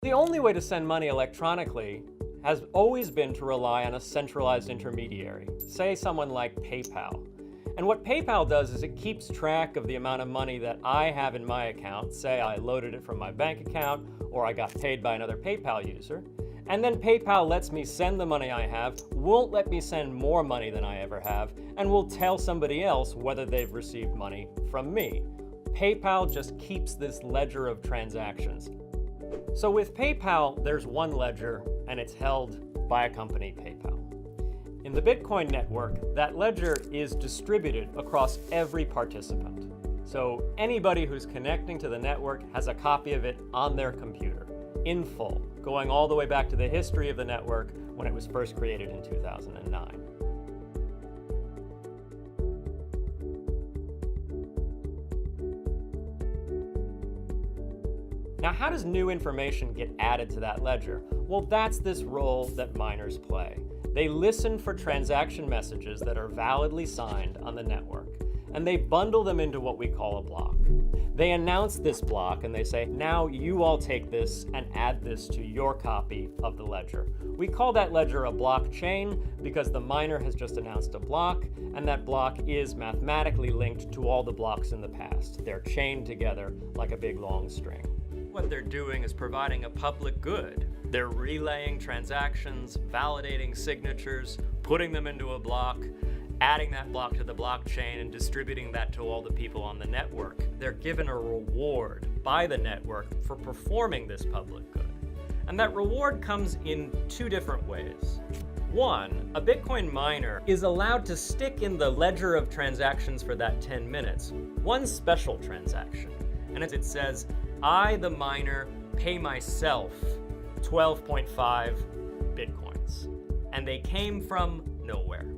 The only way to send money electronically has always been to rely on a centralized intermediary, say someone like PayPal. And what PayPal does is it keeps track of the amount of money that I have in my account, say I loaded it from my bank account or I got paid by another PayPal user. And then PayPal lets me send the money I have, won't let me send more money than I ever have, and will tell somebody else whether they've received money from me. PayPal just keeps this ledger of transactions. So with PayPal, there's one ledger, and it's held by a company, PayPal. In the Bitcoin network, that ledger is distributed across every participant. So anybody who's connecting to the network has a copy of it on their computer, in full, going all the way back to the history of the network when it was first created in 2009. Now, how does new information get added to that ledger? Well, that's this role that miners play. They listen for transaction messages that are validly signed on the network, and they bundle them into what we call a block. They announce this block and they say, now you all take this and add this to your copy of the ledger. We call that ledger a blockchain because the miner has just announced a block, and that block is mathematically linked to all the blocks in the past. They're chained together like a big long string. What they're doing is providing a public good. They're relaying transactions, validating signatures, putting them into a block, adding that block to the blockchain, and distributing that to all the people on the network. They're given a reward by the network for performing this public good. And that reward comes in two different ways. One, a Bitcoin miner is allowed to stick in the ledger of transactions for that 10 minutes one special transaction. And as it says, I, the miner, pay myself 12.5 Bitcoins. And they came from nowhere.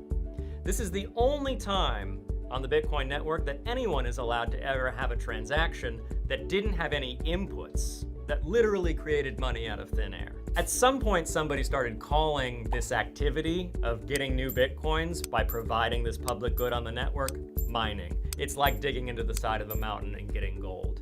This is the only time on the Bitcoin network that anyone is allowed to ever have a transaction that didn't have any inputs, that literally created money out of thin air. At some point, somebody started calling this activity of getting new Bitcoins by providing this public good on the network mining. It's like digging into the side of a mountain and getting gold.